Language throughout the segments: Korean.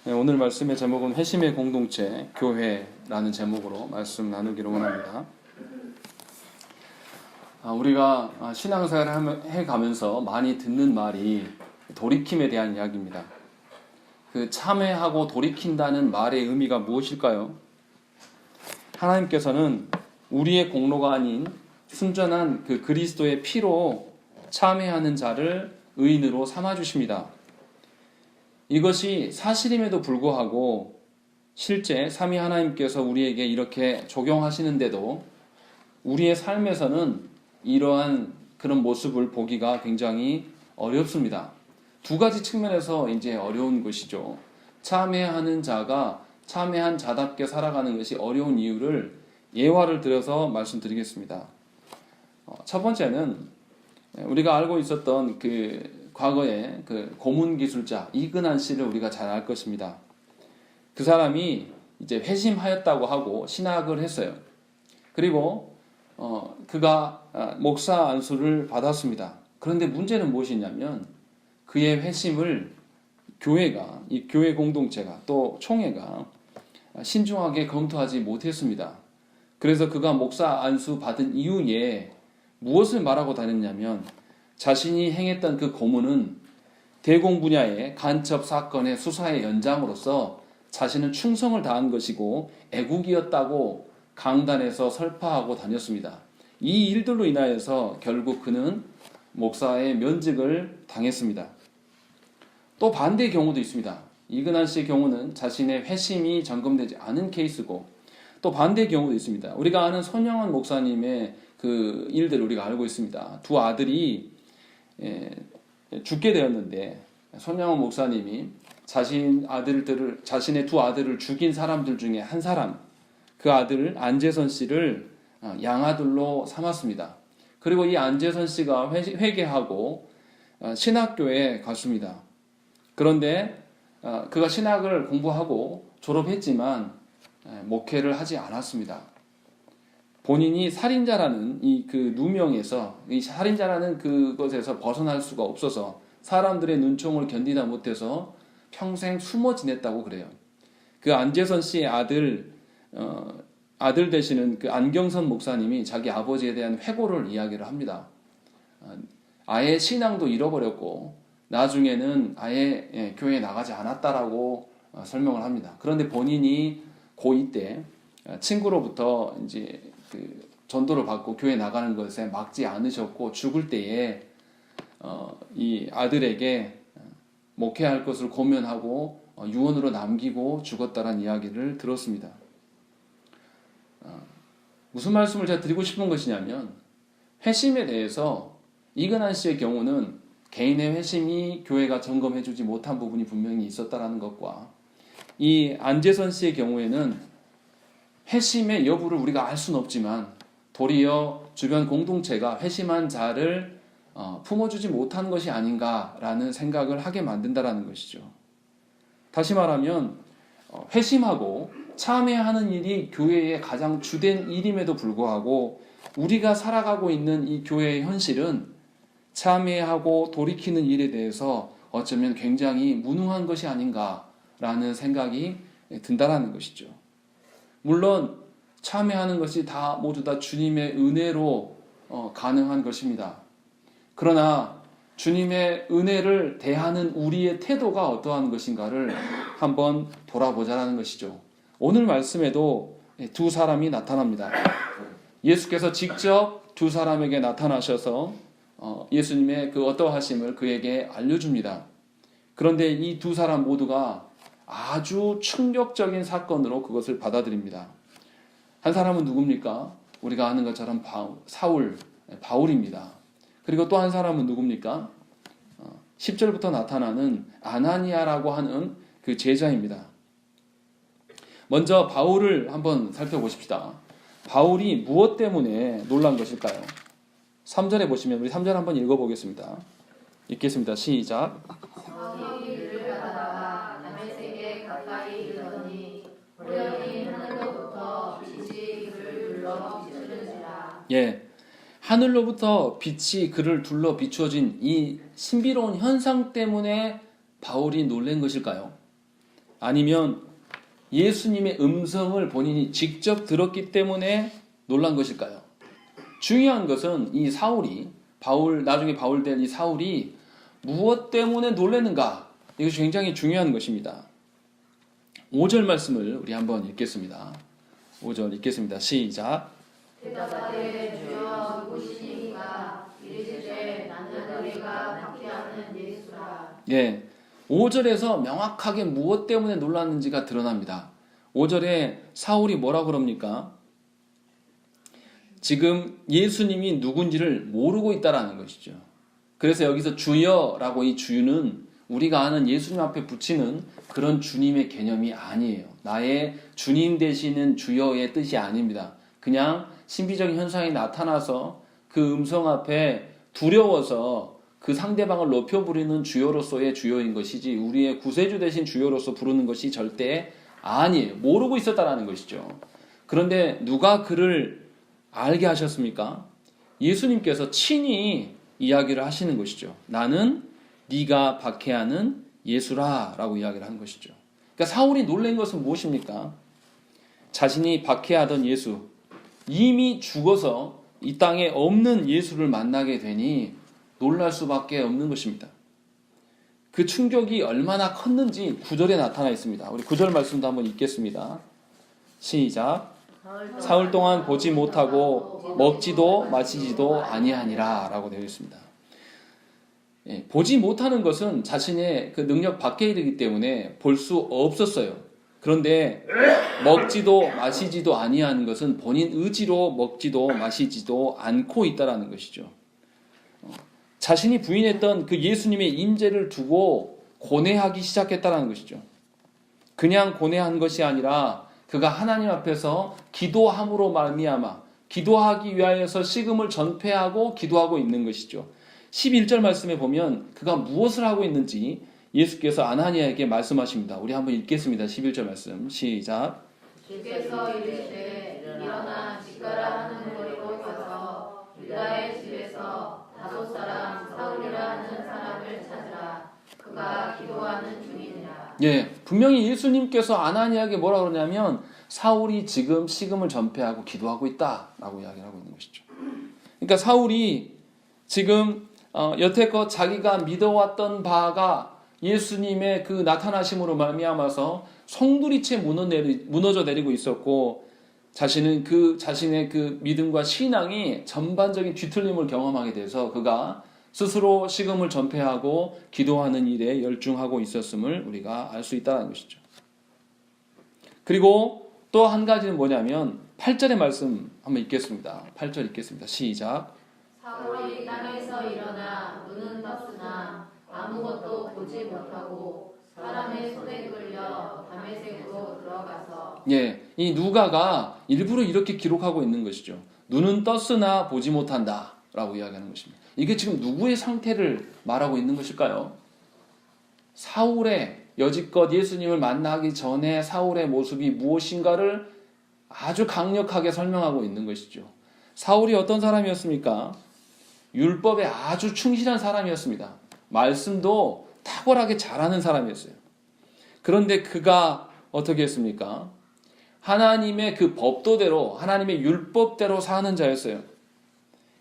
네, 오늘 말씀의 제목은 회심의 공동체, 교회라는 제목으로 말씀 나누기로 원합니다. 우리가 신앙생활을 해가면서 많이 듣는 말이 돌이킴에 대한 이야기입니다. 그 참회하고 돌이킨다는 말의 의미가 무엇일까요? 하나님께서는 우리의 공로가 아닌 순전한 그 그리스도의 피로 참회하는 자를 의인으로 삼아주십니다. 이것이 사실임에도 불구하고 실제 삼위 하나님께서 우리에게 이렇게 적용하시는데도 우리의 삶에서는 이러한 그런 모습을 보기가 굉장히 어렵습니다. 두 가지 측면에서 이제 어려운 것이죠. 참회하는 자가 참회한 자답게 살아가는 것이 어려운 이유를 예화를 들어서 말씀드리겠습니다. 첫 번째는 우리가 알고 있었던 그 과거에 그 고문 기술자 이근한 씨를 우리가 잘 알 것입니다. 그 사람이 이제 회심하였다고 하고 신학을 했어요. 그리고 그가 목사 안수를 받았습니다. 그런데 문제는 무엇이냐면 그의 회심을 교회가, 이 교회 공동체가 또 총회가 신중하게 검토하지 못했습니다. 그래서 그가 목사 안수 받은 이후에 무엇을 말하고 다녔냐면 자신이 행했던 그 고문은 대공 분야의 간첩 사건의 수사의 연장으로서 자신은 충성을 다한 것이고 애국이었다고 강단에서 설파하고 다녔습니다. 이 일들로 인하여서 결국 그는 목사의 면직을 당했습니다. 또 반대의 경우도 있습니다. 이근한 씨의 경우는 자신의 회심이 점검되지 않은 케이스고 또 반대의 경우도 있습니다. 우리가 아는 손영원 목사님의 그 일들을 우리가 알고 있습니다. 두 아들이 죽게 되었는데 손영원 목사님이 자신의 두 아들을 죽인 사람들 중에 한 사람, 그 아들 안재선 씨를 양아들로 삼았습니다. 그리고 이 안재선 씨가 회개하고 신학교에 갔습니다. 그런데 그가 신학을 공부하고 졸업했지만 목회를 하지 않았습니다. 본인이 살인자라는 이 그 누명에서, 이 살인자라는 그것에서 벗어날 수가 없어서 사람들의 눈총을 견디다 못해서 평생 숨어 지냈다고 그래요. 그 안재선 씨의 아들 되시는 그 안경선 목사님이 자기 아버지에 대한 회고를 이야기를 합니다. 아예 신앙도 잃어버렸고 나중에는 아예 교회에 나가지 않았다라고 설명을 합니다. 그런데 본인이 고2 때 친구로부터 이제 그 전도를 받고 교회 나가는 것에 막지 않으셨고 죽을 때에 이 아들에게 목회할 것을 고면하고 유언으로 남기고 죽었다라는 이야기를 들었습니다. 무슨 말씀을 제가 드리고 싶은 것이냐면 회심에 대해서 이근한 씨의 경우는 개인의 회심이 교회가 점검해주지 못한 부분이 분명히 있었다라는 것과 이 안재선 씨의 경우에는 회심의 여부를 우리가 알 수는 없지만 도리어 주변 공동체가 회심한 자를 품어주지 못한 것이 아닌가라는 생각을 하게 만든다라는 것이죠. 다시 말하면 회심하고 참회하는 일이 교회의 가장 주된 일임에도 불구하고 우리가 살아가고 있는 이 교회의 현실은 참회하고 돌이키는 일에 대해서 어쩌면 굉장히 무능한 것이 아닌가라는 생각이 든다라는 것이죠. 물론 참회하는 것이 모두 다 주님의 은혜로 가능한 것입니다. 그러나 주님의 은혜를 대하는 우리의 태도가 어떠한 것인가를 한번 돌아보자라는 것이죠. 오늘 말씀에도 두 사람이 나타납니다. 예수께서 직접 두 사람에게 나타나셔서 예수님의 그 어떠하심을 그에게 알려줍니다. 그런데 이 두 사람 모두가 아주 충격적인 사건으로 그것을 받아들입니다. 한 사람은 누굽니까? 우리가 아는 것처럼 바울입니다. 그리고 또 한 사람은 누굽니까? 10절부터 나타나는 아나니아라고 하는 그 제자입니다. 먼저 바울을 한번 살펴보십시다. 바울이 무엇 때문에 놀란 것일까요? 3절에 보시면 우리 3절 한번 읽어보겠습니다. 읽겠습니다. 시작. 예, 하늘로부터 빛이 그를 둘러 비추어진 이 신비로운 현상 때문에 바울이 놀란 것일까요? 아니면 예수님의 음성을 본인이 직접 들었기 때문에 놀란 것일까요? 중요한 것은 이 사울이 나중에 바울 될 이 사울이 무엇 때문에 놀랐는가? 이것이 굉장히 중요한 것입니다. 5절 말씀을 우리 한번 읽겠습니다. 5절 읽겠습니다. 시작. 대답하되 주여 누구시니까 이르시되 나는 우리가 박해하는 예수라. 예, 5절에서 명확하게 무엇 때문에 놀랐는지가 드러납니다. 5절에 사울이 뭐라고 그럽니까? 지금 예수님이 누군지를 모르고 있다라는 것이죠. 그래서 여기서 주여라고 이 주는 우리가 아는 예수님 앞에 붙이는 그런 주님의 개념이 아니에요. 나의 주님 되시는 주여의 뜻이 아닙니다. 그냥 신비적인 현상이 나타나서 그 음성 앞에 두려워서 그 상대방을 높여 부르는 주여로서의 주여인 것이지 우리의 구세주 되신 주여로서 부르는 것이 절대 아니에요. 모르고 있었다라는 것이죠. 그런데 누가 그를 알게 하셨습니까? 예수님께서 친히 이야기를 하시는 것이죠. 나는 네가 박해하는 예수라 라고 이야기를 하는 것이죠. 그러니까 사울이 놀란 것은 무엇입니까? 자신이 박해하던 예수, 이미 죽어서 이 땅에 없는 예수를 만나게 되니 놀랄 수밖에 없는 것입니다. 그 충격이 얼마나 컸는지 9절에 나타나 있습니다. 우리 9절 말씀도 한번 읽겠습니다. 시작. 사흘 동안 보지 못하고 먹지도 마시지도 아니하니라 라고 되어 있습니다. 예, 보지 못하는 것은 자신의 그 능력 밖에 이르기 때문에 볼 수 없었어요. 그런데 먹지도 마시지도 아니하는 것은 본인 의지로 먹지도 마시지도 않고 있다라는 것이죠. 자신이 부인했던 그 예수님의 임재를 두고 고뇌하기 시작했다라는 것이죠. 그냥 고뇌한 것이 아니라 그가 하나님 앞에서 기도함으로 말미암아 기도하기 위하여서 식음을 전폐하고 기도하고 있는 것이죠. 11절 말씀에 보면 그가 무엇을 하고 있는지 예수께서 아나니아에게 말씀하십니다. 우리 한번 읽겠습니다. 11절 말씀 시작. 주께서 이르시되 일어나 집가라 하는 거리로 가서 유다의 집에서 다섯 사람 사울이라 하는 사람을 찾으라. 그가 기도하는 중이니라. 예, 분명히 예수님께서 아나니아에게 뭐라 그러냐면 사울이 지금 식음을 전폐하고 기도하고 있다라고 이야기를 하고 있는 것이죠. 그러니까 사울이 지금 여태껏 자기가 믿어왔던 바가 예수님의 그 나타나심으로 말미암아서 송두리째 무너져 내리고 있었고 자신의 그 믿음과 신앙이 전반적인 뒤틀림을 경험하게 돼서 그가 스스로 식음을 전폐하고 기도하는 일에 열중하고 있었음을 우리가 알 수 있다는 것이죠. 그리고 또 한 가지는 뭐냐면 8절의 말씀 한번 읽겠습니다. 8절 읽겠습니다. 시작. 사울이 땅에서 일어나 눈은 떴으나 아무것도 보지 못하고 사람의 손에 끌려 다메섹으로 들어가서. 예, 이 누가가 일부러 이렇게 기록하고 있는 것이죠. 눈은 떴으나 보지 못한다 라고 이야기하는 것입니다. 이게 지금 누구의 상태를 말하고 있는 것일까요? 사울의 여지껏 예수님을 만나기 전에 사울의 모습이 무엇인가를 아주 강력하게 설명하고 있는 것이죠. 사울이 어떤 사람이었습니까? 율법에 아주 충실한 사람이었습니다. 말씀도 탁월하게 잘하는 사람이었어요. 그런데 그가 어떻게 했습니까? 하나님의 그 법도대로 하나님의 율법대로 사는 자였어요.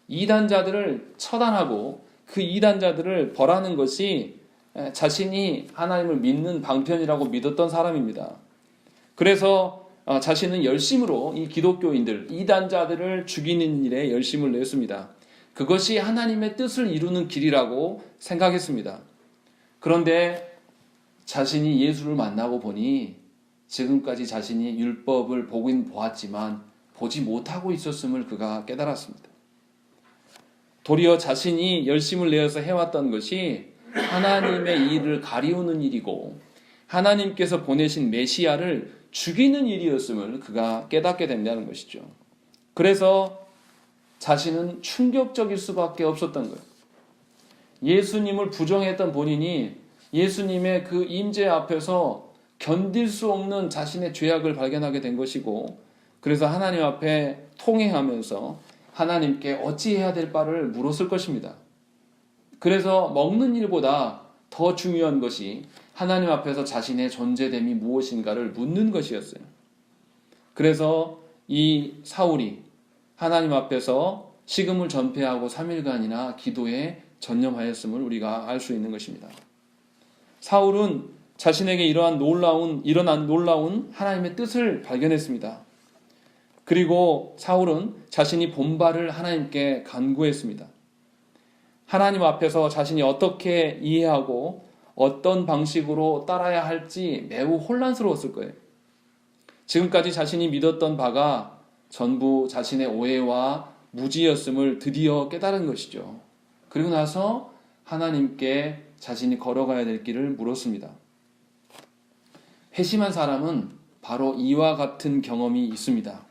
이단자들을 처단하고 그 이단자들을 벌하는 것이 자신이 하나님을 믿는 방편이라고 믿었던 사람입니다. 그래서 자신은 열심으로 이 기독교인들, 이단자들을 죽이는 일에 열심을 냈습니다. 그것이 하나님의 뜻을 이루는 길이라고 생각했습니다. 그런데 자신이 예수를 만나고 보니 지금까지 자신이 율법을 보긴 보았지만 보지 못하고 있었음을 그가 깨달았습니다. 도리어 자신이 열심을 내어서 해왔던 것이 하나님의 일을 가리우는 일이고 하나님께서 보내신 메시아를 죽이는 일이었음을 그가 깨닫게 된다는 것이죠. 그래서 자신은 충격적일 수밖에 없었던 거예요. 예수님을 부정했던 본인이 예수님의 그 임재 앞에서 견딜 수 없는 자신의 죄악을 발견하게 된 것이고 그래서 하나님 앞에 통회하면서 하나님께 어찌해야 될 바를 물었을 것입니다. 그래서 먹는 일보다 더 중요한 것이 하나님 앞에서 자신의 존재됨이 무엇인가를 묻는 것이었어요. 그래서 이 사울이 하나님 앞에서 식음을 전폐하고 3일간이나 기도에 전념하였음을 우리가 알 수 있는 것입니다. 사울은 자신에게 일어난 놀라운 하나님의 뜻을 발견했습니다. 그리고 사울은 자신이 본바를 하나님께 간구했습니다. 하나님 앞에서 자신이 어떻게 이해하고 어떤 방식으로 따라야 할지 매우 혼란스러웠을 거예요. 지금까지 자신이 믿었던 바가 전부 자신의 오해와 무지였음을 드디어 깨달은 것이죠. 그리고 나서 하나님께 자신이 걸어가야 될 길을 물었습니다. 회심한 사람은 바로 이와 같은 경험이 있습니다.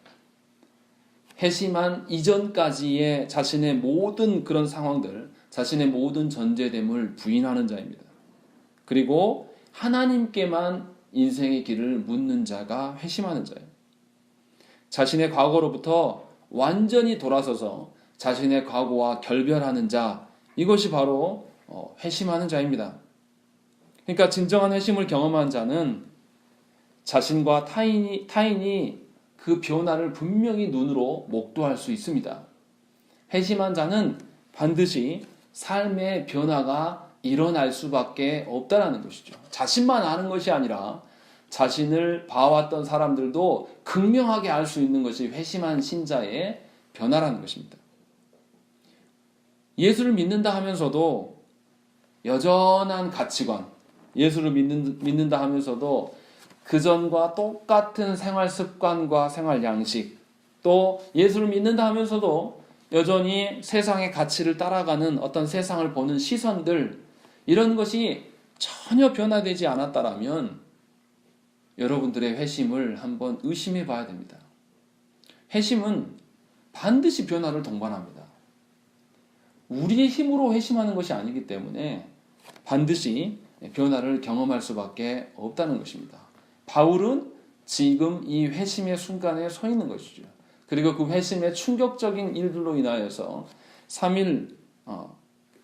회심한 이전까지의 자신의 모든 그런 상황들, 자신의 모든 전제됨을 부인하는 자입니다. 그리고 하나님께만 인생의 길을 묻는 자가 회심하는 자예요. 자신의 과거로부터 완전히 돌아서서 자신의 과거와 결별하는 자, 이것이 바로 회심하는 자입니다. 그러니까 진정한 회심을 경험한 자는 자신과 타인이 그 변화를 분명히 눈으로 목도할 수 있습니다. 회심한 자는 반드시 삶의 변화가 일어날 수밖에 없다는 것이죠. 자신만 아는 것이 아니라 자신을 봐왔던 사람들도 극명하게 알 수 있는 것이 회심한 신자의 변화라는 것입니다. 예수를 믿는다 하면서도 여전한 가치관, 예수를 믿는다 하면서도 그전과 똑같은 생활 습관과 생활 양식, 또 예수를 믿는다 하면서도 여전히 세상의 가치를 따라가는 어떤 세상을 보는 시선들, 이런 것이 전혀 변화되지 않았다라면 여러분들의 회심을 한번 의심해 봐야 됩니다. 회심은 반드시 변화를 동반합니다. 우리의 힘으로 회심하는 것이 아니기 때문에 반드시 변화를 경험할 수밖에 없다는 것입니다. 바울은 지금 이 회심의 순간에 서 있는 것이죠. 그리고 그 회심의 충격적인 일들로 인하여서 3일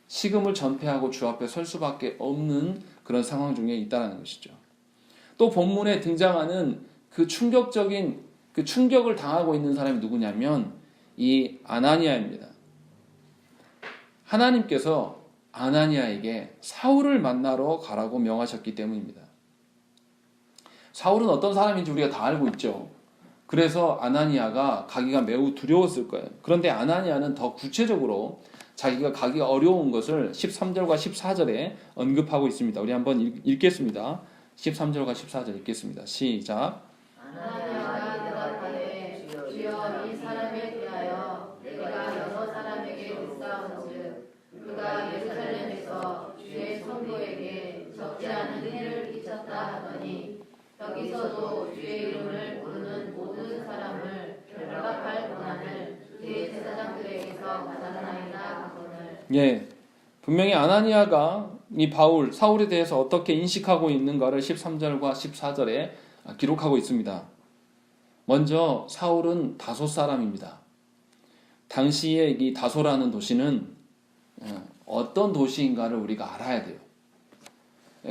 식음을 전폐하고 주 앞에 설 수밖에 없는 그런 상황 중에 있다는 것이죠. 또 본문에 등장하는 그 충격을 당하고 있는 사람이 누구냐면 이 아나니아입니다. 하나님께서 아나니아에게 사울을 만나러 가라고 명하셨기 때문입니다. 사울은 어떤 사람인지 우리가 다 알고 있죠. 그래서 아나니아가 가기가 매우 두려웠을 거예요. 그런데 아나니아는 더 구체적으로 자기가 가기가 어려운 것을 13절과 14절에 언급하고 있습니다. 우리 한번 읽겠습니다. 13절과 14절 읽겠습니다. 시작. 아나니아가 대답하되 주여 이 사람에 대하여 내가 여러 사람에게 듣사온즉 그가 예루살렘에서 주의 성도에게 적지 않은 일을 끼쳤다 하더니 여기서도 주의 이름을 부르는 모든 사람을 결박할 권한을 대제사장들에게서 받았나이다 하거늘. 예, 분명히 아나니아가 이 사울에 대해서 어떻게 인식하고 있는가를 13절과 14절에 기록하고 있습니다. 먼저 사울은 다소 사람입니다. 당시에 이 다소라는 도시는 어떤 도시인가를 우리가 알아야 돼요.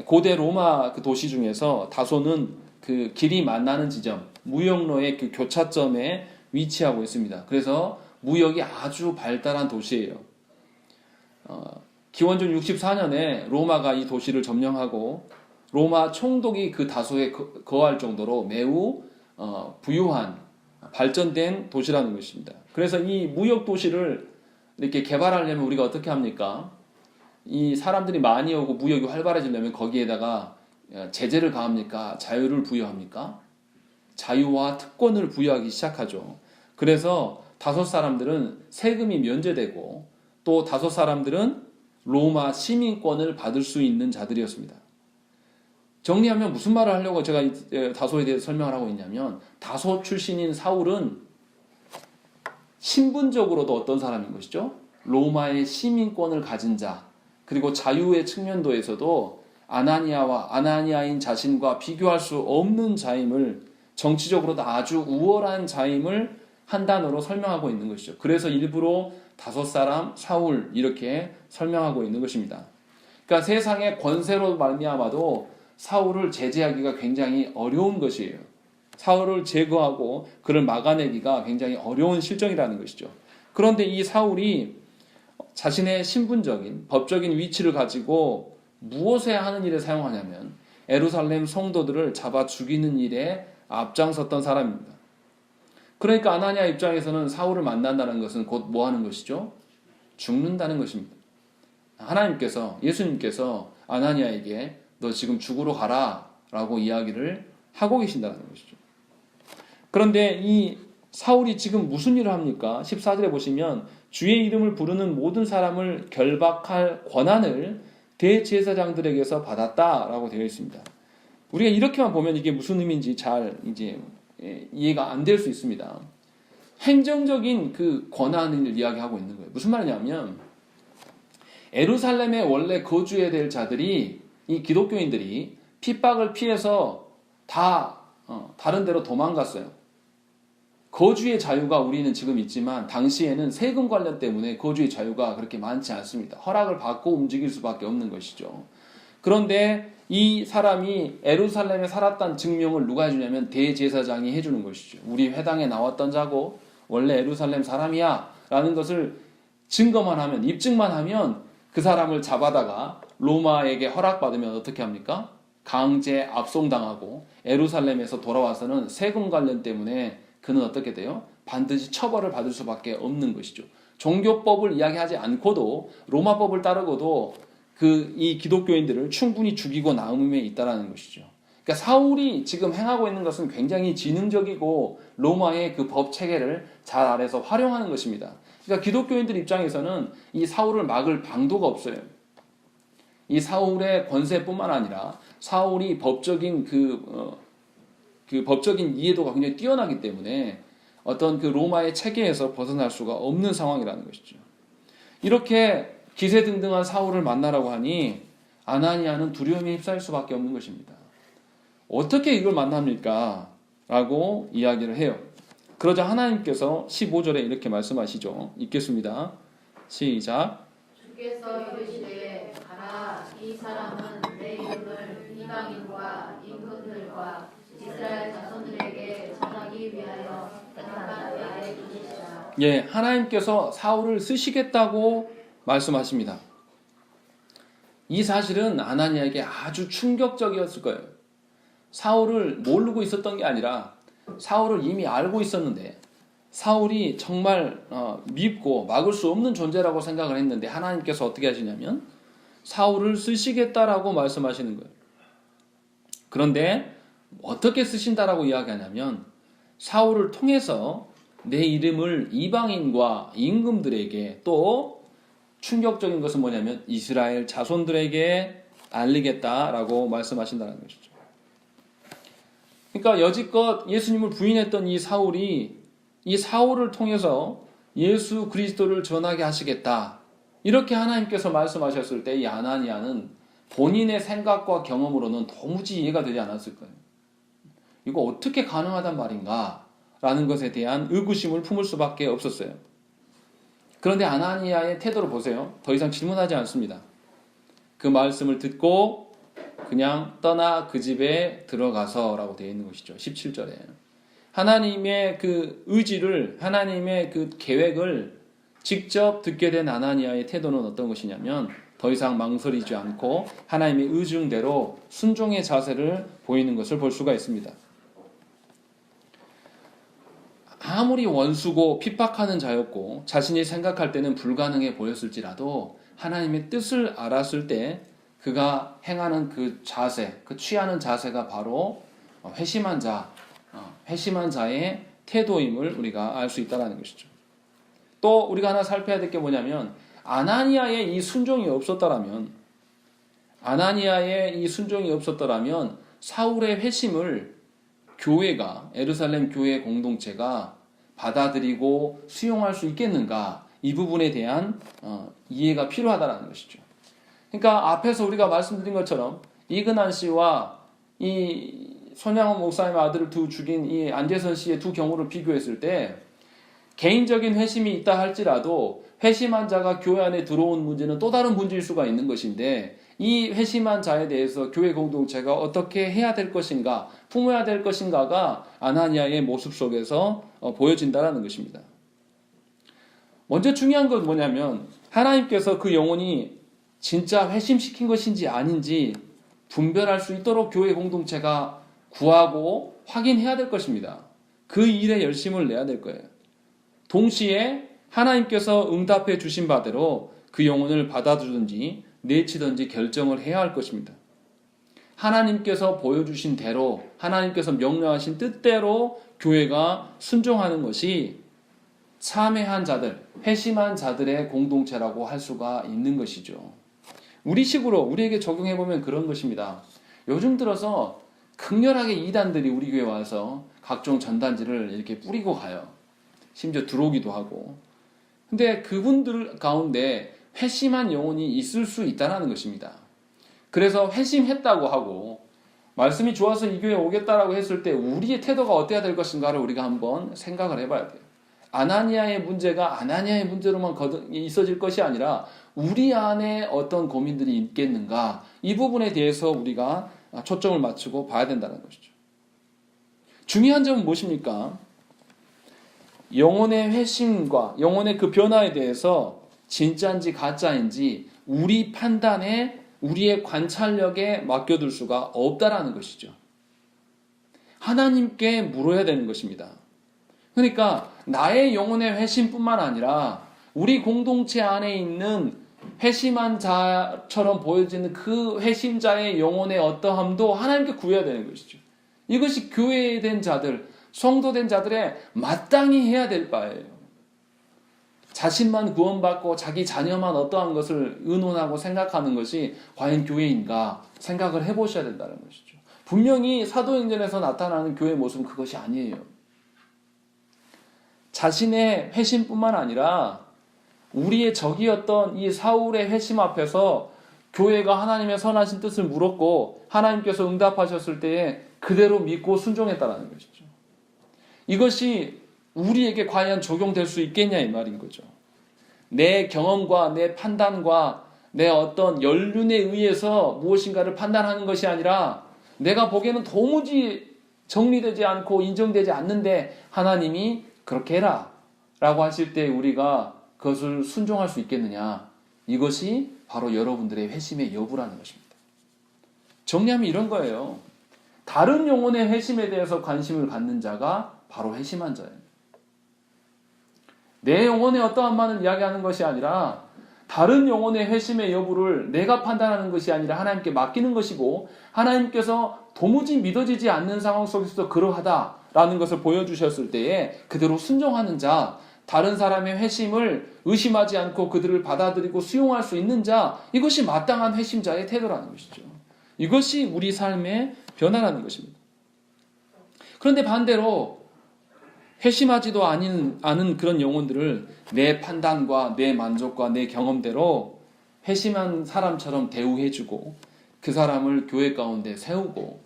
고대 로마 그 도시 중에서 다소는 그 길이 만나는 지점, 무역로의 그 교차점에 위치하고 있습니다. 그래서 무역이 아주 발달한 도시예요. 기원전 64년에 로마가 이 도시를 점령하고 로마 총독이 그 다소에 거할 정도로 매우 부유한 발전된 도시라는 것입니다. 그래서 이 무역 도시를 이렇게 개발하려면 우리가 어떻게 합니까? 이 사람들이 많이 오고 무역이 활발해지려면 거기에다가 제재를 가합니까? 자유를 부여합니까? 자유와 특권을 부여하기 시작하죠. 그래서 다소 사람들은 세금이 면제되고 또 다소 사람들은 로마 시민권을 받을 수 있는 자들이었습니다. 정리하면 무슨 말을 하려고 제가 다소에 대해서 설명을 하고 있냐면 다소 출신인 사울은 신분적으로도 어떤 사람인 것이죠? 로마의 시민권을 가진 자, 그리고 자유의 측면도에서도 아나니아인 자신과 비교할 수 없는 자임을, 정치적으로도 아주 우월한 자임을 한 단어로 설명하고 있는 것이죠. 그래서 일부러 다섯 사람, 사울 이렇게 설명하고 있는 것입니다. 그러니까 세상의 권세로 말미암아도 사울을 제재하기가 굉장히 어려운 것이에요. 사울을 제거하고 그를 막아내기가 굉장히 어려운 실정이라는 것이죠. 그런데 이 사울이 자신의 신분적인 법적인 위치를 가지고 무엇에 하는 일에 사용하냐면 예루살렘 성도들을 잡아 죽이는 일에 앞장섰던 사람입니다. 그러니까 아나니아 입장에서는 사울을 만난다는 것은 곧 뭐 하는 것이죠? 죽는다는 것입니다. 하나님께서, 예수님께서 아나니아에게 너 지금 죽으러 가라 라고 이야기를 하고 계신다는 것이죠. 그런데 이 사울이 지금 무슨 일을 합니까? 14절에 보시면 주의 이름을 부르는 모든 사람을 결박할 권한을 대제사장들에게서 받았다라고 되어 있습니다. 우리가 이렇게만 보면 이게 무슨 의미인지 잘 이제 이해가 안 될 수 있습니다. 행정적인 그 권한을 이야기하고 있는 거예요. 무슨 말이냐면 예루살렘에 원래 거주해야 될 자들이 이 기독교인들이 핍박을 피해서 다 다른 데로 도망갔어요. 거주의 자유가 우리는 지금 있지만 당시에는 세금 관련 때문에 거주의 자유가 그렇게 많지 않습니다. 허락을 받고 움직일 수밖에 없는 것이죠. 그런데 이 사람이 예루살렘에 살았다는 증명을 누가 해주냐면 대제사장이 해주는 것이죠. 우리 회당에 나왔던 자고 원래 예루살렘 사람이야 라는 것을 증거만 하면, 입증만 하면 그 사람을 잡아다가 로마에게 허락받으면 어떻게 합니까? 강제 압송당하고 예루살렘에서 돌아와서는 세금 관련 때문에 그는 어떻게 돼요? 반드시 처벌을 받을 수밖에 없는 것이죠. 종교법을 이야기하지 않고도 로마법을 따르고도 이 기독교인들을 충분히 죽이고 나음에 있다라는 것이죠. 그러니까 사울이 지금 행하고 있는 것은 굉장히 지능적이고 로마의 그 법 체계를 잘 알아서 활용하는 것입니다. 그러니까 기독교인들 입장에서는 이 사울을 막을 방도가 없어요. 이 사울의 권세뿐만 아니라 사울이 법적인 법적인 이해도가 굉장히 뛰어나기 때문에 어떤 그 로마의 체계에서 벗어날 수가 없는 상황이라는 것이죠. 이렇게 기세등등한 사울을 만나라고 하니 아나니아는 두려움에 휩싸일 수밖에 없는 것입니다. 어떻게 이걸 만납니까? 라고 이야기를 해요. 그러자 하나님께서 15절에 이렇게 말씀하시죠. 읽겠습니다. 시작. 주께서 이르시되 가라, 이 사람은 내 이름을 이방인과 임금들과 이스라엘 자손들에게 전하기 위하여 택한 나의 이시라. 예, 하나님께서 사울을 쓰시겠다고 말씀하십니다. 이 사실은 아나니아에게 아주 충격적이었을 거예요. 사울을 모르고 있었던 게 아니라 사울을 이미 알고 있었는데 사울이 정말 밉고 막을 수 없는 존재라고 생각을 했는데 하나님께서 어떻게 하시냐면 사울을 쓰시겠다라고 말씀하시는 거예요. 그런데 어떻게 쓰신다라고 이야기하냐면 사울을 통해서 내 이름을 이방인과 임금들에게 또 충격적인 것은 뭐냐면 이스라엘 자손들에게 알리겠다라고 말씀하신다는 것이죠. 그러니까 여지껏 예수님을 부인했던 이 사울이 이 사울을 통해서 예수 그리스도를 전하게 하시겠다. 이렇게 하나님께서 말씀하셨을 때 이 아나니아는 본인의 생각과 경험으로는 도무지 이해가 되지 않았을 거예요. 이거 어떻게 가능하단 말인가? 라는 것에 대한 의구심을 품을 수밖에 없었어요. 그런데 아나니아의 태도를 보세요. 더 이상 질문하지 않습니다. 그 말씀을 듣고 그냥 떠나 그 집에 들어가서 라고 되어 있는 것이죠. 17절에. 하나님의 그 의지를, 하나님의 그 계획을 직접 듣게 된 아나니아의 태도는 어떤 것이냐면 더 이상 망설이지 않고 하나님의 의중대로 순종의 자세를 보이는 것을 볼 수가 있습니다. 아무리 원수고 핍박하는 자였고 자신이 생각할 때는 불가능해 보였을지라도 하나님의 뜻을 알았을 때 그가 행하는 그 자세, 그 취하는 자세가 바로 회심한 자의 태도임을 우리가 알 수 있다는 것이죠. 또 우리가 하나 살펴야 될 게 뭐냐면 아나니아의 이 순종이 없었더라면 사울의 회심을 교회가, 예루살렘 교회 공동체가 받아들이고 수용할 수 있겠는가, 이 부분에 대한 이해가 필요하다는 것이죠. 그러니까 앞에서 우리가 말씀드린 것처럼 이근한 씨와 이 손양원 목사님의 아들을 죽인 이 안재선 씨의 두 경우를 비교했을 때 개인적인 회심이 있다 할지라도 회심한 자가 교회 안에 들어온 문제는 또 다른 문제일 수가 있는 것인데 이 회심한 자에 대해서 교회 공동체가 어떻게 해야 될 것인가, 품어야 될 것인가가 아나니아의 모습 속에서 보여진다는 것입니다. 먼저 중요한 건 뭐냐면 하나님께서 그 영혼이 진짜 회심시킨 것인지 아닌지 분별할 수 있도록 교회 공동체가 구하고 확인해야 될 것입니다. 그 일에 열심을 내야 될 거예요. 동시에 하나님께서 응답해 주신 바대로 그 영혼을 받아주든지 내치든지 결정을 해야 할 것입니다. 하나님께서 보여주신 대로, 하나님께서 명령하신 뜻대로 교회가 순종하는 것이 참회한 자들, 회심한 자들의 공동체라고 할 수가 있는 것이죠. 우리식으로 우리에게 적용해보면 그런 것입니다. 요즘 들어서 극렬하게 이단들이 우리 교회에 와서 각종 전단지를 이렇게 뿌리고 가요. 심지어 들어오기도 하고. 근데 그분들 가운데 회심한 영혼이 있을 수 있다는 것입니다. 그래서 회심했다고 하고 말씀이 좋아서 이 교회에 오겠다라고 했을 때 우리의 태도가 어때야 될 것인가를 우리가 한번 생각을 해봐야 돼요. 아나니아의 문제가 아나니아의 문제로만 있어질 것이 아니라 우리 안에 어떤 고민들이 있겠는가, 이 부분에 대해서 우리가 초점을 맞추고 봐야 된다는 것이죠. 중요한 점은 무엇입니까? 영혼의 회심과 영혼의 그 변화에 대해서 진짜인지 가짜인지 우리 판단에, 우리의 관찰력에 맡겨둘 수가 없다라는 것이죠. 하나님께 물어야 되는 것입니다. 그러니까 나의 영혼의 회심뿐만 아니라 우리 공동체 안에 있는 회심한 자처럼 보여지는 그 회심자의 영혼의 어떠함도 하나님께 구해야 되는 것이죠. 이것이 교회된 자들, 성도된 자들의 마땅히 해야 될 바예요. 자신만 구원받고 자기 자녀만 어떠한 것을 의논하고 생각하는 것이 과연 교회인가 생각을 해보셔야 된다는 것이죠. 분명히 사도행전에서 나타나는 교회의 모습은 그것이 아니에요. 자신의 회심뿐만 아니라 우리의 적이었던 이 사울의 회심 앞에서 교회가 하나님의 선하신 뜻을 물었고 하나님께서 응답하셨을 때에 그대로 믿고 순종했다는 것이죠. 이것이 우리에게 과연 적용될 수 있겠냐 이 말인 거죠. 내 경험과 내 판단과 내 어떤 연륜에 의해서 무엇인가를 판단하는 것이 아니라 내가 보기에는 도무지 정리되지 않고 인정되지 않는데 하나님이 그렇게 해라 라고 하실 때 우리가 그것을 순종할 수 있겠느냐, 이것이 바로 여러분들의 회심의 여부라는 것입니다. 정리하면 이런 거예요. 다른 영혼의 회심에 대해서 관심을 갖는 자가 바로 회심한 자예요. 내 영혼의 어떠한 말을 이야기하는 것이 아니라 다른 영혼의 회심의 여부를 내가 판단하는 것이 아니라 하나님께 맡기는 것이고, 하나님께서 도무지 믿어지지 않는 상황 속에서 그러하다라는 것을 보여주셨을 때에 그대로 순종하는 자, 다른 사람의 회심을 의심하지 않고 그들을 받아들이고 수용할 수 있는 자, 이것이 마땅한 회심자의 태도라는 것이죠. 이것이 우리 삶의 변화라는 것입니다. 그런데 반대로 회심하지도 않은 그런 영혼들을 내 판단과 내 만족과 내 경험대로 회심한 사람처럼 대우해주고 그 사람을 교회 가운데 세우고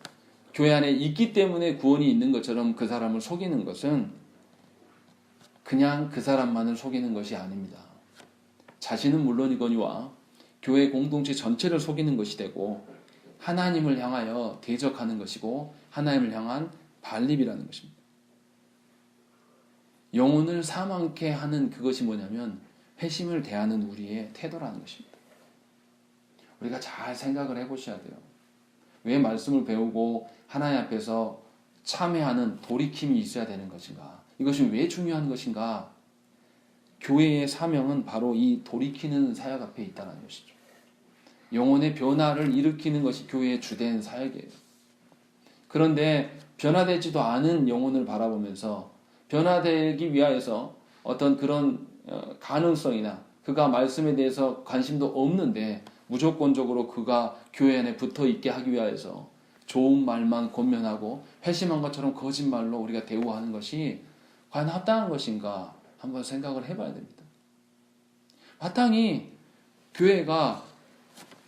교회 안에 있기 때문에 구원이 있는 것처럼 그 사람을 속이는 것은 그냥 그 사람만을 속이는 것이 아닙니다. 자신은 물론이거니와 교회 공동체 전체를 속이는 것이 되고 하나님을 향하여 대적하는 것이고 하나님을 향한 반립이라는 것입니다. 영혼을 사망케 하는 그것이 뭐냐면 회심을 대하는 우리의 태도라는 것입니다. 우리가 잘 생각을 해보셔야 돼요. 왜 말씀을 배우고 하나님 앞에서 참회하는 돌이킴이 있어야 되는 것인가? 이것이 왜 중요한 것인가? 교회의 사명은 바로 이 돌이키는 사역 앞에 있다는 것이죠. 영혼의 변화를 일으키는 것이 교회의 주된 사역이에요. 그런데 변화되지도 않은 영혼을 바라보면서 변화되기 위하여서 어떤 그런 가능성이나 그가 말씀에 대해서 관심도 없는데 무조건적으로 그가 교회 안에 붙어 있게 하기 위하여서 좋은 말만 권면하고 회심한 것처럼 거짓말로 우리가 대우하는 것이 과연 합당한 것인가 한번 생각을 해봐야 됩니다. 마땅히 교회가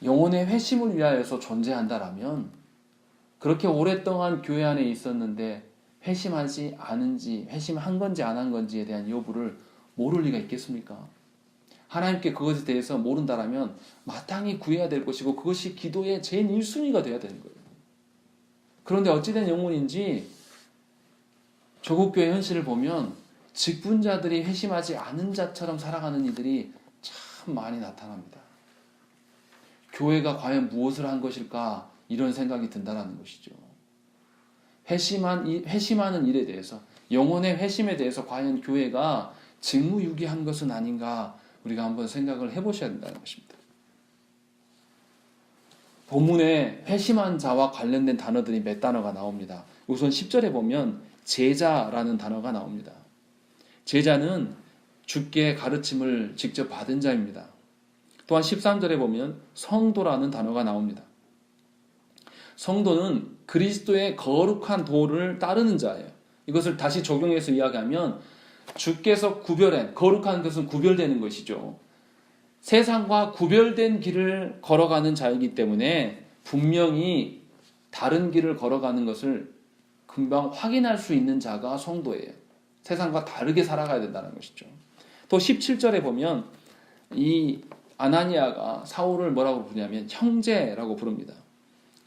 영혼의 회심을 위하여서 존재한다라면 그렇게 오랫동안 교회 안에 있었는데 회심하지 않은지 회심한 건지 안 한 건지에 대한 여부를 모를 리가 있겠습니까? 하나님께 그것에 대해서 모른다라면 마땅히 구해야 될 것이고 그것이 기도의 제일 1순위가 되어야 되는 거예요. 그런데 어찌된 영혼인지 조국교회 현실을 보면 직분자들이 회심하지 않은 자처럼 살아가는 이들이 참 많이 나타납니다. 교회가 과연 무엇을 한 것일까 이런 생각이 든다는 것이죠. 회심하는 일에 대해서, 영혼의 회심에 대해서 과연 교회가 직무유기한 것은 아닌가 우리가 한번 생각을 해보셔야 된다는 것입니다. 본문에 회심한 자와 관련된 단어들이 몇 단어가 나옵니다. 우선 10절에 보면 제자라는 단어가 나옵니다. 제자는 주께 가르침을 직접 받은 자입니다. 또한 13절에 보면 성도라는 단어가 나옵니다. 성도는 그리스도의 거룩한 도를 따르는 자예요. 이것을 다시 적용해서 이야기하면 주께서 구별한, 거룩한 것은 구별되는 것이죠. 세상과 구별된 길을 걸어가는 자이기 때문에 분명히 다른 길을 걸어가는 것을 금방 확인할 수 있는 자가 성도예요. 세상과 다르게 살아가야 된다는 것이죠. 또 17절에 보면 이 아나니아가 사울을 뭐라고 부르냐면 형제라고 부릅니다.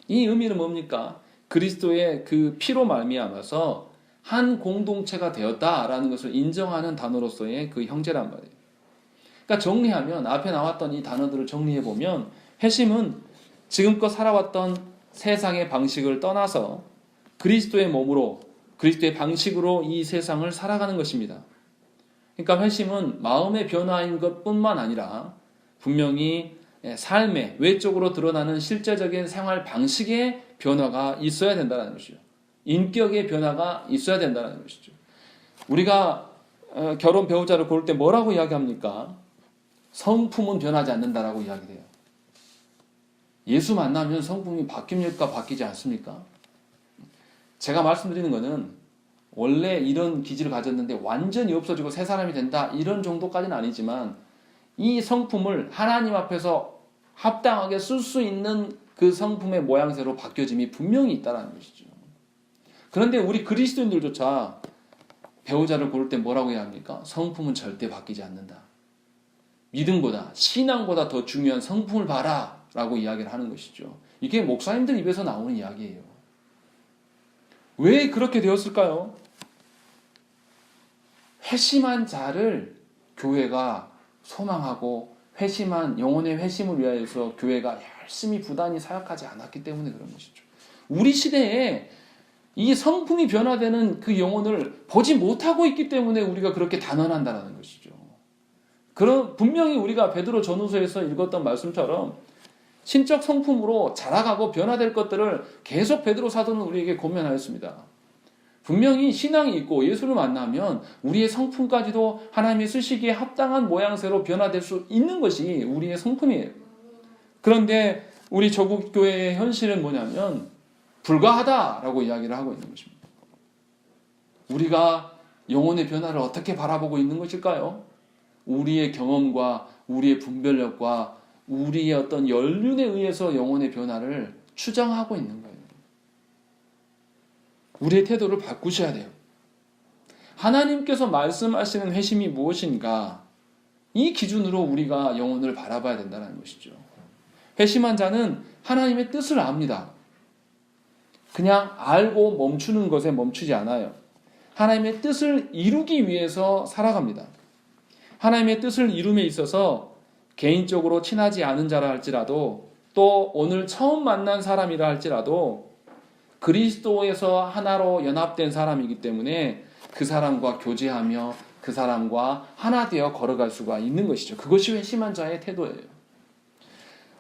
이 의미는 뭡니까? 그리스도의 그 피로 말미암아서 한 공동체가 되었다라는 것을 인정하는 단어로서의 그 형제란 말이에요. 그러니까 정리하면 앞에 나왔던 이 단어들을 정리해 보면 회심은 지금껏 살아왔던 세상의 방식을 떠나서 그리스도의 몸으로 그리스도의 방식으로 이 세상을 살아가는 것입니다. 그러니까 회심은 마음의 변화인 것뿐만 아니라 분명히 삶의 외적으로 드러나는 실제적인 생활 방식의 변화가 있어야 된다는 것이죠. 인격의 변화가 있어야 된다는 것이죠. 우리가 결혼 배우자를 고를 때 뭐라고 이야기합니까? 성품은 변하지 않는다라고 이야기해요. 예수 만나면 성품이 바뀝니까? 바뀌지 않습니까? 제가 말씀드리는 것은 원래 이런 기질을 가졌는데 완전히 없어지고 새 사람이 된다 이런 정도까지는 아니지만 이 성품을 하나님 앞에서 합당하게 쓸 수 있는 그 성품의 모양새로 바뀌어짐이 분명히 있다는 것이죠. 그런데 우리 그리스도인들조차 배우자를 고를 때 뭐라고 해야 합니까? 성품은 절대 바뀌지 않는다. 믿음보다 신앙보다 더 중요한 성품을 봐라 라고 이야기를 하는 것이죠. 이게 목사님들 입에서 나오는 이야기예요. 왜 그렇게 되었을까요? 회심한 자를 교회가 소망하고 회심한 영혼의 회심을 위하여서 교회가 열심히 부단히 사역하지 않았기 때문에 그런 것이죠. 우리 시대에 이 성품이 변화되는 그 영혼을 보지 못하고 있기 때문에 우리가 그렇게 단언한다는 것이죠. 그런 분명히 우리가 베드로 전후서에서 읽었던 말씀처럼 신적 성품으로 자라가고 변화될 것들을 계속 베드로 사도는 우리에게 고면하였습니다. 분명히 신앙이 있고 예수를 만나면 우리의 성품까지도 하나님이 쓰시기에 합당한 모양새로 변화될 수 있는 것이 우리의 성품이에요. 그런데 우리 조국교회의 현실은 뭐냐면 불가하다라고 이야기를 하고 있는 것입니다. 우리가 영혼의 변화를 어떻게 바라보고 있는 것일까요? 우리의 경험과 우리의 분별력과 우리의 어떤 연륜에 의해서 영혼의 변화를 추정하고 있는 거예요. 우리의 태도를 바꾸셔야 돼요. 하나님께서 말씀하시는 회심이 무엇인가? 이 기준으로 우리가 영혼을 바라봐야 된다는 것이죠. 회심한 자는 하나님의 뜻을 압니다. 그냥 알고 멈추는 것에 멈추지 않아요. 하나님의 뜻을 이루기 위해서 살아갑니다. 하나님의 뜻을 이룸에 있어서 개인적으로 친하지 않은 자라 할지라도 또 오늘 처음 만난 사람이라 할지라도 그리스도에서 하나로 연합된 사람이기 때문에 그 사람과 교제하며 그 사람과 하나 되어 걸어갈 수가 있는 것이죠. 그것이 회심한 자의 태도예요.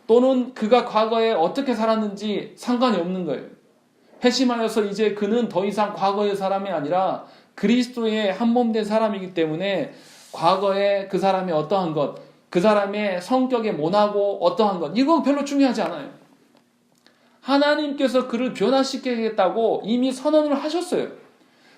또는 그가 과거에 어떻게 살았는지 상관이 없는 거예요. 회심하여서 이제 그는 더 이상 과거의 사람이 아니라 그리스도의 한몸된 사람이기 때문에 과거에 그 사람이 어떠한 것, 그 사람의 성격에 모나고 어떠한 것, 이거 별로 중요하지 않아요. 하나님께서 그를 변화시키겠다고 이미 선언을 하셨어요.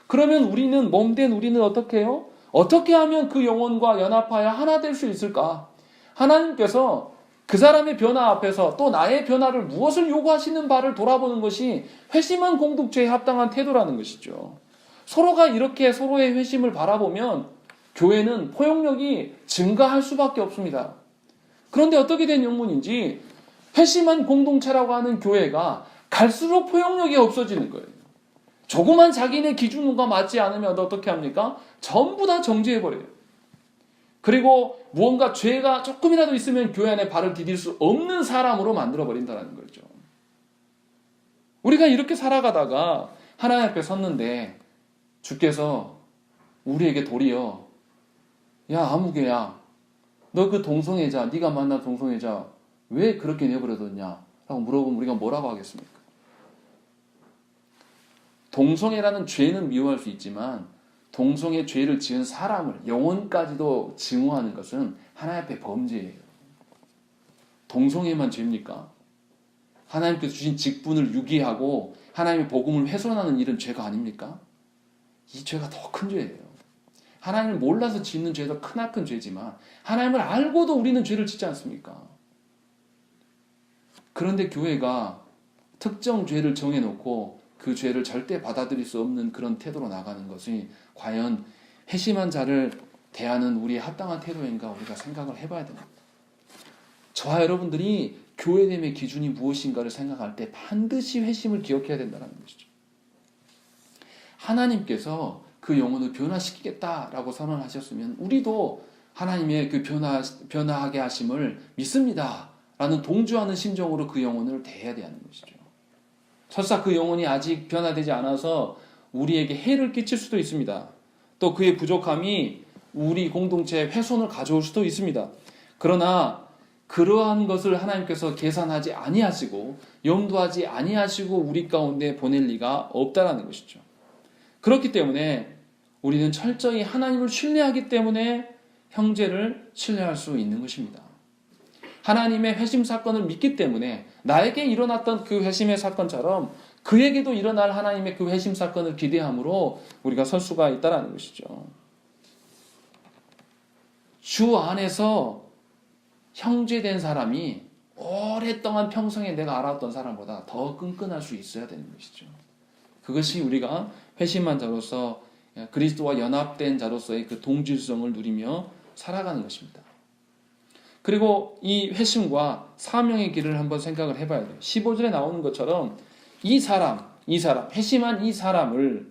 그러면 몸된 우리는 어떻게 해요? 어떻게 하면 그 영혼과 연합하여 하나 될 수 있을까? 하나님께서 그 사람의 변화 앞에서 또 나의 변화를 무엇을 요구하시는 바를 돌아보는 것이 회심한 공동체에 합당한 태도라는 것이죠. 서로가 이렇게 서로의 회심을 바라보면 교회는 포용력이 증가할 수밖에 없습니다. 그런데 어떻게 된 영문인지 회심한 공동체라고 하는 교회가 갈수록 포용력이 없어지는 거예요. 조그만 자기네 기준과 맞지 않으면 어떻게 합니까? 전부 다 정죄해버려요. 그리고 무언가 죄가 조금이라도 있으면 교회 안에 발을 디딜 수 없는 사람으로 만들어버린다는 거죠. 우리가 이렇게 살아가다가 하나님 앞에 섰는데 주께서 우리에게 도리어 야 아무개야 너 그 동성애자 네가 만난 동성애자 왜 그렇게 내버려뒀냐 라고 물어보면 우리가 뭐라고 하겠습니까? 동성애라는 죄는 미워할 수 있지만 동성애 죄를 지은 사람을 영혼까지도 증오하는 것은 하나님 앞에 범죄예요. 동성애만 죄입니까? 하나님께서 주신 직분을 유기하고 하나님의 복음을 훼손하는 일은 죄가 아닙니까? 이 죄가 더 큰 죄예요. 하나님을 몰라서 짓는 죄도 크나큰 죄지만 하나님을 알고도 우리는 죄를 짓지 않습니까? 그런데 교회가 특정 죄를 정해놓고 그 죄를 절대 받아들일 수 없는 그런 태도로 나가는 것이 과연 회심한 자를 대하는 우리의 합당한 태도인가 우리가 생각을 해봐야 됩니다. 저와 여러분들이 교회됨의 기준이 무엇인가를 생각할 때 반드시 회심을 기억해야 된다는 것이죠. 하나님께서 그 영혼을 변화시키겠다라고 선언하셨으면 우리도 하나님의 그 변화하게 하심을 믿습니다 라는 동조하는 심정으로 그 영혼을 대해야 되는 것이죠. 설사 그 영혼이 아직 변화되지 않아서 우리에게 해를 끼칠 수도 있습니다. 또 그의 부족함이 우리 공동체에 훼손을 가져올 수도 있습니다. 그러나 그러한 것을 하나님께서 계산하지 아니하시고 염두하지 아니하시고 우리 가운데 보낼 리가 없다라는 것이죠. 그렇기 때문에 우리는 철저히 하나님을 신뢰하기 때문에 형제를 신뢰할 수 있는 것입니다. 하나님의 회심 사건을 믿기 때문에 나에게 일어났던 그 회심의 사건처럼 그에게도 일어날 하나님의 그 회심 사건을 기대함으로 우리가 설 수가 있다는 것이죠. 주 안에서 형제된 사람이 오랫동안 평생에 내가 알았던 사람보다 더 끈끈할 수 있어야 되는 것이죠. 그것이 우리가 회심한 자로서 그리스도와 연합된 자로서의 그 동질성을 누리며 살아가는 것입니다. 그리고 이 회심과 사명의 길을 한번 생각을 해봐야 돼요. 15절에 나오는 것처럼 이 사람, 회심한 이 사람을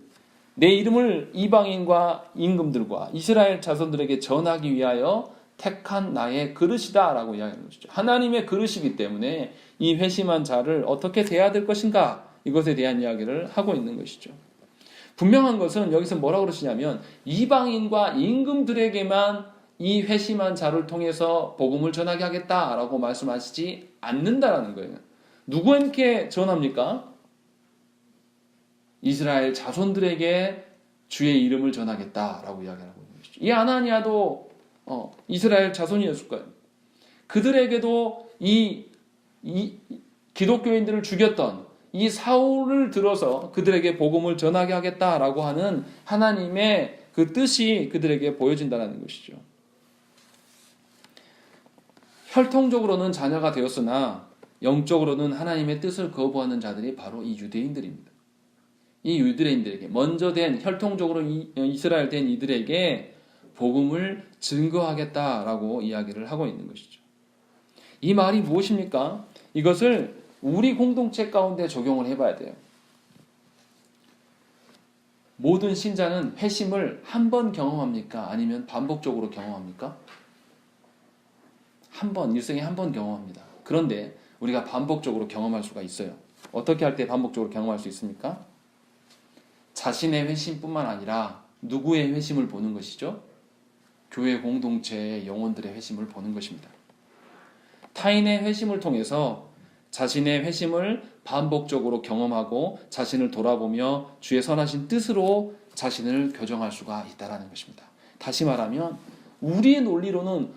내 이름을 이방인과 임금들과 이스라엘 자손들에게 전하기 위하여 택한 나의 그릇이다 라고 이야기하는 것이죠. 하나님의 그릇이기 때문에 이 회심한 자를 어떻게 대해야 될 것인가 이것에 대한 이야기를 하고 있는 것이죠. 분명한 것은 여기서 뭐라고 그러시냐면 이방인과 임금들에게만 이 회심한 자를 통해서 복음을 전하게 하겠다라고 말씀하시지 않는다라는 거예요. 누구에게 전합니까? 이스라엘 자손들에게 주의 이름을 전하겠다라고 이야기하고 있는 것이죠. 이 아나니아도 이스라엘 자손이었을 거예요. 그들에게도 이 기독교인들을 죽였던 이 사울을 들어서 그들에게 복음을 전하게 하겠다라고 하는 하나님의 그 뜻이 그들에게 보여진다는 것이죠. 혈통적으로는 자녀가 되었으나 영적으로는 하나님의 뜻을 거부하는 자들이 바로 이 유대인들입니다. 이 유대인들에게 먼저 된 혈통적으로 이스라엘 된 이들에게 복음을 증거하겠다라고 이야기를 하고 있는 것이죠. 이 말이 무엇입니까? 이것을 우리 공동체 가운데 적용을 해봐야 돼요. 모든 신자는 회심을 한 번 경험합니까? 아니면 반복적으로 경험합니까? 일생에 한 번 경험합니다. 그런데 우리가 반복적으로 경험할 수가 있어요. 어떻게 할 때 반복적으로 경험할 수 있습니까? 자신의 회심뿐만 아니라 누구의 회심을 보는 것이죠? 교회 공동체의 영혼들의 회심을 보는 것입니다. 타인의 회심을 통해서 자신의 회심을 반복적으로 경험하고 자신을 돌아보며 주의 선하신 뜻으로 자신을 교정할 수가 있다는 것입니다. 다시 말하면 우리의 논리로는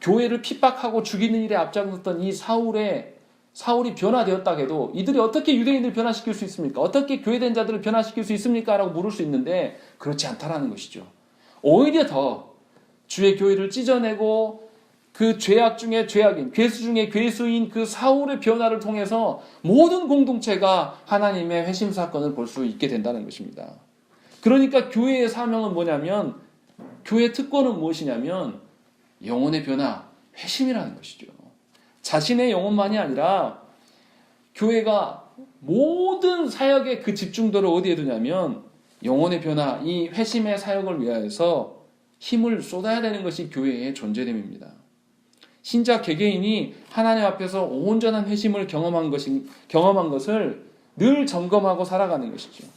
교회를 핍박하고 죽이는 일에 앞장섰던 이 사울이 변화되었다 해도 이들이 어떻게 유대인들을 변화시킬 수 있습니까? 어떻게 교회된 자들을 변화시킬 수 있습니까? 라고 물을 수 있는데 그렇지 않다라는 것이죠. 오히려 더 주의 교회를 찢어내고 그 죄악 중에 죄악인, 괴수 중에 괴수인 그 사울의 변화를 통해서 모든 공동체가 하나님의 회심 사건을 볼 수 있게 된다는 것입니다. 그러니까 교회의 사명은 뭐냐면 교회 특권은 무엇이냐면 영혼의 변화, 회심이라는 것이죠. 자신의 영혼만이 아니라 교회가 모든 사역의 그 집중도를 어디에 두냐면 영혼의 변화, 이 회심의 사역을 위하여서 힘을 쏟아야 되는 것이 교회의 존재됨입니다. 신자 개개인이 하나님 앞에서 온전한 회심을 경험한 것을 늘 점검하고 살아가는 것이죠.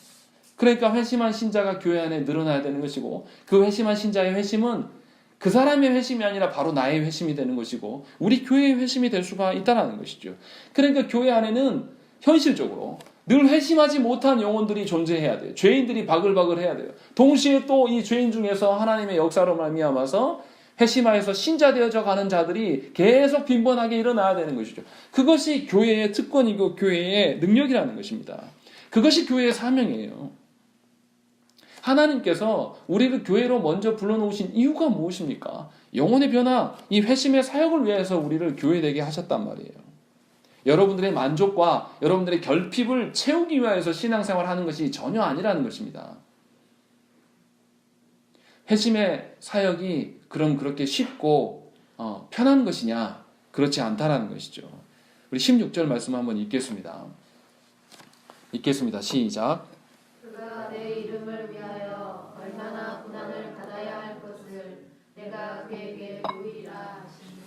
그러니까 회심한 신자가 교회 안에 늘어나야 되는 것이고, 그 회심한 신자의 회심은 그 사람의 회심이 아니라 바로 나의 회심이 되는 것이고, 우리 교회의 회심이 될 수가 있다는 것이죠. 그러니까 교회 안에는 현실적으로 늘 회심하지 못한 영혼들이 존재해야 돼요. 죄인들이 바글바글 해야 돼요. 동시에 또 이 죄인 중에서 하나님의 역사로 말미암아서 회심하여서 신자 되어져 가는 자들이 계속 빈번하게 일어나야 되는 것이죠. 그것이 교회의 특권이고 교회의 능력이라는 것입니다. 그것이 교회의 사명이에요. 하나님께서 우리를 교회로 먼저 불러놓으신 이유가 무엇입니까? 영혼의 변화, 이 회심의 사역을 위해서 우리를 교회되게 하셨단 말이에요. 여러분들의 만족과 여러분들의 결핍을 채우기 위해서 신앙생활을 하는 것이 전혀 아니라는 것입니다. 회심의 사역이 그럼 그렇게 쉽고 편한 것이냐? 그렇지 않다라는 것이죠. 우리 16절 말씀 한번 읽겠습니다. 시작. 그가 내 이름을 위하여 얼마나 고난을 받아야 할 것을 내가 그에게 보이리라 하시니.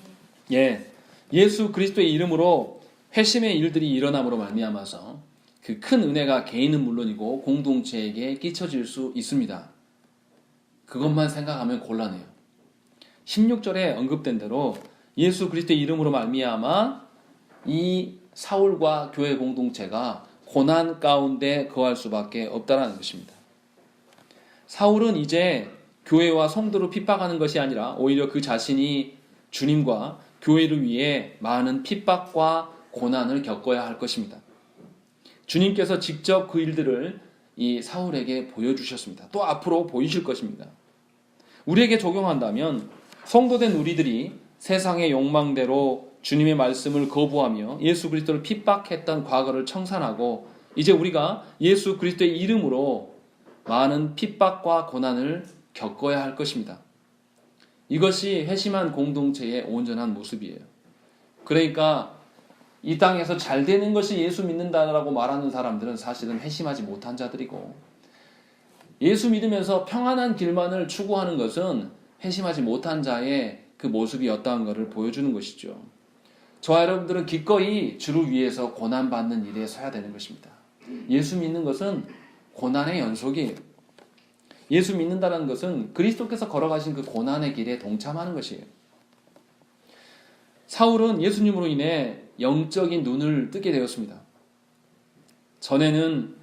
예, 예수 그리스도의 이름으로 회심의 일들이 일어남으로 말미암아서 그 큰 은혜가 개인은 물론이고 공동체에게 끼쳐질 수 있습니다. 그것만 생각하면 곤란해요. 16절에 언급된 대로 예수 그리스도의 이름으로 말미암아 이 사울과 교회 공동체가 고난 가운데 거할 수밖에 없다라는 것입니다. 사울은 이제 교회와 성도를 핍박하는 것이 아니라 오히려 그 자신이 주님과 교회를 위해 많은 핍박과 고난을 겪어야 할 것입니다. 주님께서 직접 그 일들을 이 사울에게 보여주셨습니다. 또 앞으로 보이실 것입니다. 우리에게 적용한다면 성도된 우리들이 세상의 욕망대로 주님의 말씀을 거부하며 예수 그리스도를 핍박했던 과거를 청산하고 이제 우리가 예수 그리스도의 이름으로 많은 핍박과 고난을 겪어야 할 것입니다. 이것이 회심한 공동체의 온전한 모습이에요. 그러니까 이 땅에서 잘 되는 것이 예수 믿는다라고 말하는 사람들은 사실은 회심하지 못한 자들이고, 예수 믿으면서 평안한 길만을 추구하는 것은 회심하지 못한 자의 그 모습이었다는 것을 보여주는 것이죠. 저와 여러분들은 기꺼이 주를 위해서 고난받는 일에 서야 되는 것입니다. 예수 믿는 것은 고난의 연속이에요. 예수 믿는다는 것은 그리스도께서 걸어가신 그 고난의 길에 동참하는 것이에요. 사울은 예수님으로 인해 영적인 눈을 뜨게 되었습니다. 전에는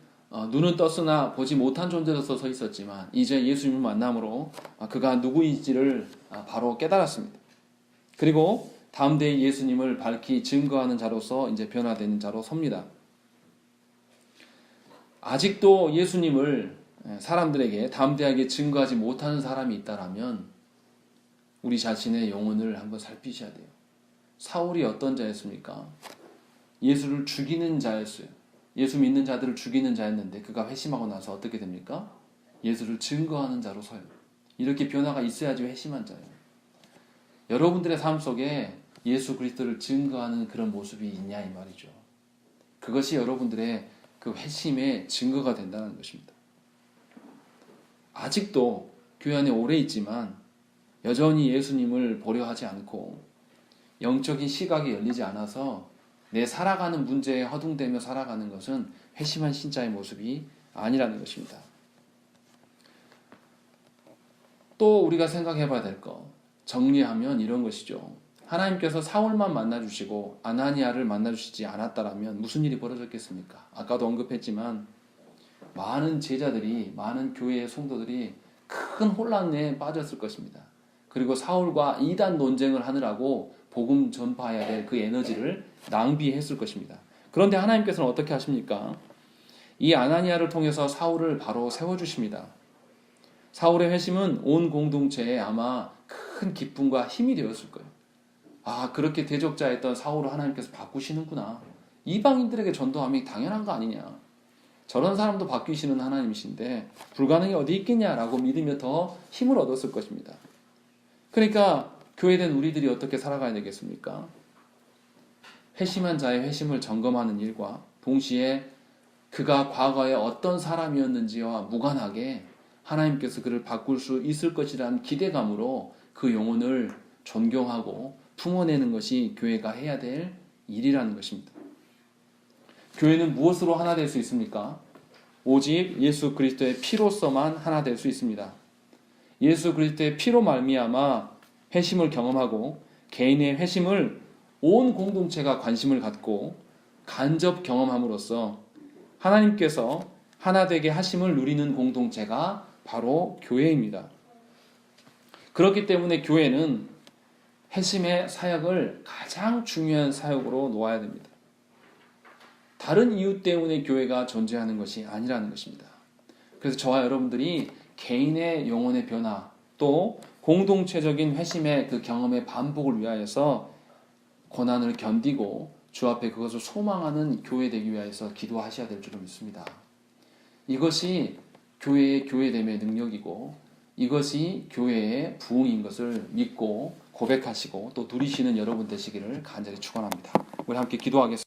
눈은 떴으나 보지 못한 존재로서 서 있었지만 이제 예수님을 만남으로 그가 누구인지를 바로 깨달았습니다. 그리고 담대히 예수님을 밝히 증거하는 자로서 이제 변화되는 자로 섭니다. 아직도 예수님을 사람들에게 담대하게 증거하지 못하는 사람이 있다라면 우리 자신의 영혼을 한번 살피셔야 돼요. 사울이 어떤 자였습니까? 예수를 죽이는 자였어요. 예수 믿는 자들을 죽이는 자였는데 그가 회심하고 나서 어떻게 됩니까? 예수를 증거하는 자로 서요. 이렇게 변화가 있어야지 회심한 자예요. 여러분들의 삶 속에 예수 그리스도를 증거하는 그런 모습이 있냐 이 말이죠. 그것이 여러분들의 그 회심의 증거가 된다는 것입니다. 아직도 교회 안에 오래 있지만 여전히 예수님을 보려 하지 않고 영적인 시각이 열리지 않아서 내 살아가는 문제에 허둥대며 살아가는 것은 회심한 신자의 모습이 아니라는 것입니다. 또 우리가 생각해 봐야 될 것, 정리하면 이런 것이죠. 하나님께서 사울만 만나주시고 아나니아를 만나주시지 않았다라면 무슨 일이 벌어졌겠습니까? 아까도 언급했지만 많은 제자들이, 많은 교회의 성도들이 큰 혼란에 빠졌을 것입니다. 그리고 사울과 이단 논쟁을 하느라고 복음 전파해야 될 그 에너지를 낭비했을 것입니다. 그런데 하나님께서는 어떻게 하십니까? 이 아나니아를 통해서 사울을 바로 세워주십니다. 사울의 회심은 온 공동체에 아마 큰 기쁨과 힘이 되었을 거예요. 아, 그렇게 대적자였던 사울을 하나님께서 바꾸시는구나. 이방인들에게 전도함이 당연한 거 아니냐. 저런 사람도 바뀌시는 하나님이신데 불가능이 어디 있겠냐라고 믿으며 더 힘을 얻었을 것입니다. 그러니까 교회된 우리들이 어떻게 살아가야 되겠습니까? 회심한 자의 회심을 점검하는 일과 동시에 그가 과거에 어떤 사람이었는지와 무관하게 하나님께서 그를 바꿀 수 있을 것이라는 기대감으로 그 영혼을 존경하고 품어내는 것이 교회가 해야 될 일이라는 것입니다. 교회는 무엇으로 하나 될 수 있습니까? 오직 예수 그리스도의 피로서만 하나 될 수 있습니다. 예수 그리스도의 피로 말미암아 회심을 경험하고 개인의 회심을 온 공동체가 관심을 갖고 간접 경험함으로써 하나님께서 하나 되게 하심을 누리는 공동체가 바로 교회입니다. 그렇기 때문에 교회는 회심의 사역을 가장 중요한 사역으로 놓아야 됩니다. 다른 이유 때문에 교회가 존재하는 것이 아니라는 것입니다. 그래서 저와 여러분들이 개인의 영혼의 변화 또 공동체적인 회심의 그 경험의 반복을 위하여서 고난을 견디고 주 앞에 그것을 소망하는 교회 되기 위해서 기도하셔야 될 줄을 믿습니다. 이것이 교회의 교회됨의 능력이고 이것이 교회의 부흥인 것을 믿고 고백하시고 또 누리시는 여러분 되시기를 간절히 축원합니다. 우리 함께 기도하겠습니다.